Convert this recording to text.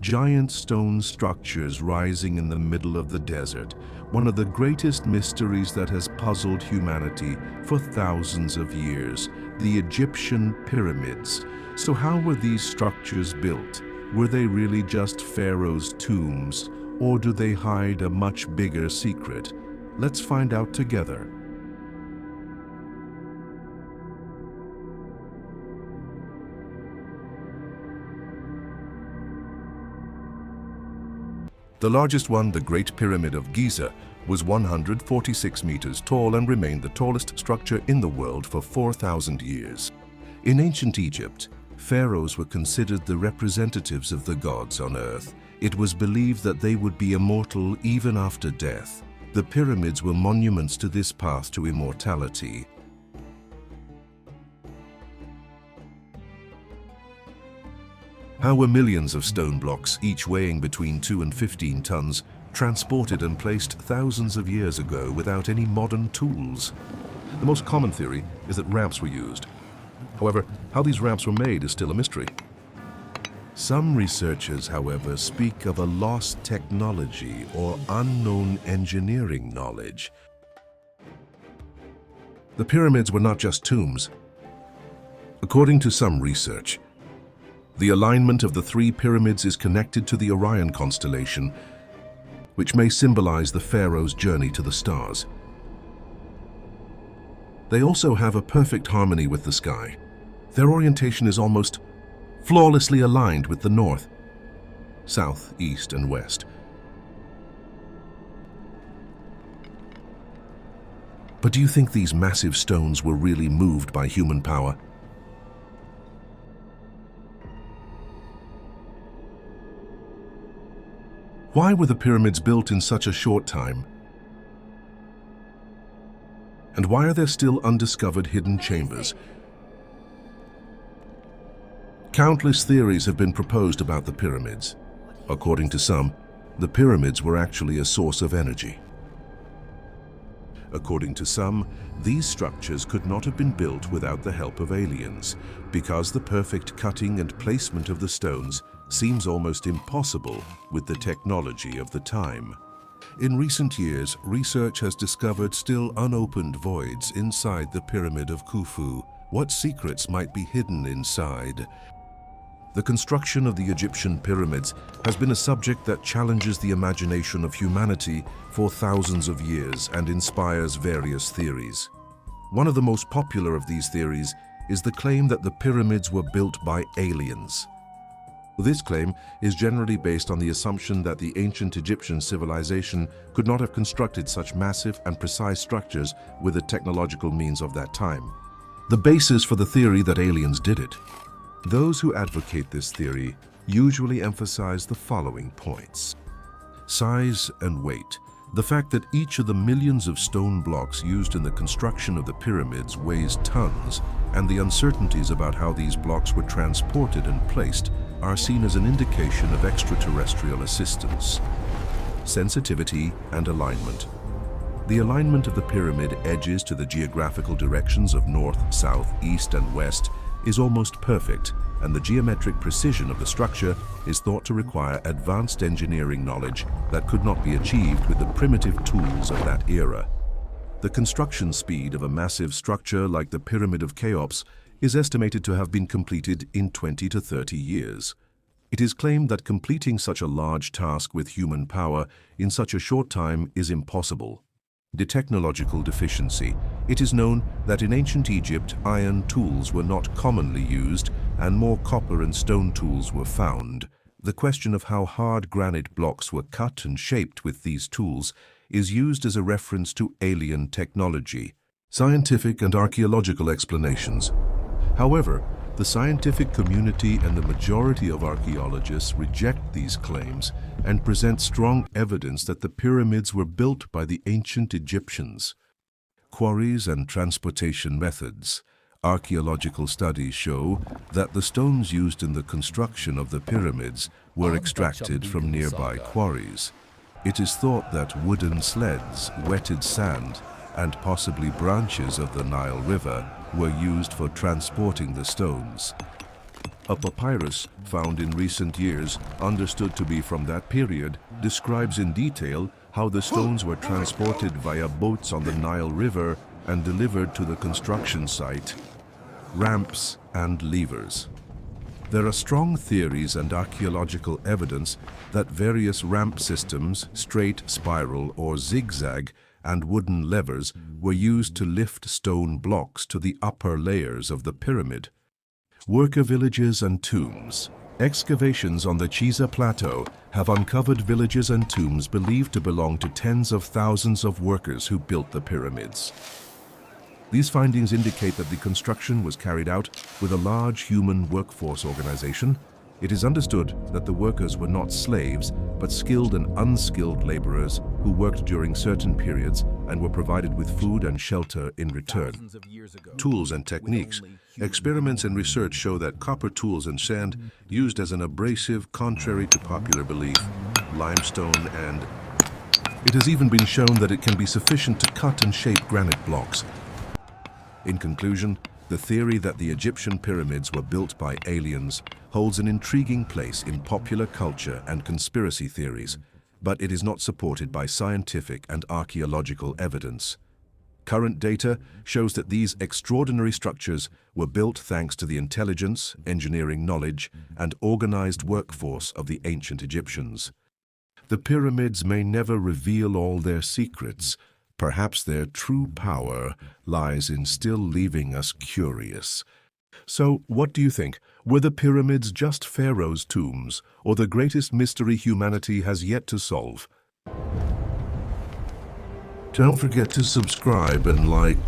giant stone structures rising in the middle of the desert, one of the greatest mysteries that has puzzled humanity for thousands of years, the Egyptian pyramids. So how were these structures built? Were they really just pharaohs' tombs, or do they hide a much bigger secret? Let's find out together. The largest one, the Great Pyramid of Giza, was 146 meters tall and remained the tallest structure in the world for 4,000 years. In ancient Egypt, pharaohs were considered the representatives of the gods on earth. It was believed that they would be immortal even after death. The pyramids were monuments to this path to immortality. How were millions of stone blocks, each weighing between 2 and 15 tons, transported and placed thousands of years ago without any modern tools? The most common theory is that ramps were used. However, how these ramps were made is still a mystery. Some researchers, however, speak of a lost technology or unknown engineering knowledge. The pyramids were not just tombs. According to some research, the alignment of the 3 pyramids is connected to the Orion constellation, which may symbolize the pharaoh's journey to the stars. They also have a perfect harmony with the sky. Their orientation is almost flawlessly aligned with the north, south, east, and west. But do you think these massive stones were really moved by human power? Why were the pyramids built in such a short time? And why are there still undiscovered hidden chambers? Countless theories have been proposed about the pyramids. According to some, the pyramids were actually a source of energy. According to some, these structures could not have been built without the help of aliens, because the perfect cutting and placement of the stones seems almost impossible with the technology of the time. In recent years, research has discovered still unopened voids inside the Pyramid of Khufu. What secrets might be hidden inside? The construction of the Egyptian pyramids has been a subject that challenges the imagination of humanity for thousands of years and inspires various theories. One of the most popular of these theories is the claim that the pyramids were built by aliens. This claim is generally based on the assumption that the ancient Egyptian civilization could not have constructed such massive and precise structures with the technological means of that time. The basis for the theory that aliens did it. Those who advocate this theory usually emphasize the following points: size and weight. The fact that each of the millions of stone blocks used in the construction of the pyramids weighs tons, and the uncertainties about how these blocks were transported and placed are seen as an indication of extraterrestrial assistance. Sensitivity and alignment. The alignment of the pyramid edges to the geographical directions of north, south, east, and west is almost perfect, and the geometric precision of the structure is thought to require advanced engineering knowledge that could not be achieved with the primitive tools of that era. The construction speed of a massive structure like the Pyramid of Cheops is estimated to have been completed in 20 to 30 years. It is claimed that completing such a large task with human power in such a short time is impossible. The technological deficiency. It is known that in ancient Egypt, iron tools were not commonly used and more copper and stone tools were found. The question of how hard granite blocks were cut and shaped with these tools is used as a reference to alien technology. Scientific and archaeological explanations. However, the scientific community and the majority of archaeologists reject these claims and present strong evidence that the pyramids were built by the ancient Egyptians. Quarries and transportation methods. Archaeological studies show that the stones used in the construction of the pyramids were extracted from nearby quarries. It is thought that wooden sleds, wetted sand, and possibly branches of the Nile River were used for transporting the stones. A papyrus found in recent years, understood to be from that period, describes in detail how the stones were transported via boats on the Nile River and delivered to the construction site. Ramps and levers. There are strong theories and archaeological evidence that various ramp systems, straight, spiral, or zigzag, and wooden levers were used to lift stone blocks to the upper layers of the pyramid. Worker villages and tombs. Excavations on the Giza plateau have uncovered villages and tombs believed to belong to tens of thousands of workers who built the pyramids. These findings indicate that the construction was carried out with a large human workforce organization. It is understood that the workers were not slaves, but skilled and unskilled laborers who worked during certain periods and were provided with food and shelter in return. Tools and techniques. Experiments and research show that copper tools and sand, used as an abrasive contrary to popular belief, limestone, and it has even been shown that it can be sufficient to cut and shape granite blocks. In conclusion, the theory that the Egyptian pyramids were built by aliens holds an intriguing place in popular culture and conspiracy theories, but it is not supported by scientific and archaeological evidence. Current data shows that these extraordinary structures were built thanks to the intelligence, engineering knowledge, and organized workforce of the ancient Egyptians. The pyramids may never reveal all their secrets. Perhaps their true power lies in still leaving us curious. So, what do you think? Were the pyramids just pharaohs' tombs, or the greatest mystery humanity has yet to solve? Don't forget to subscribe and like.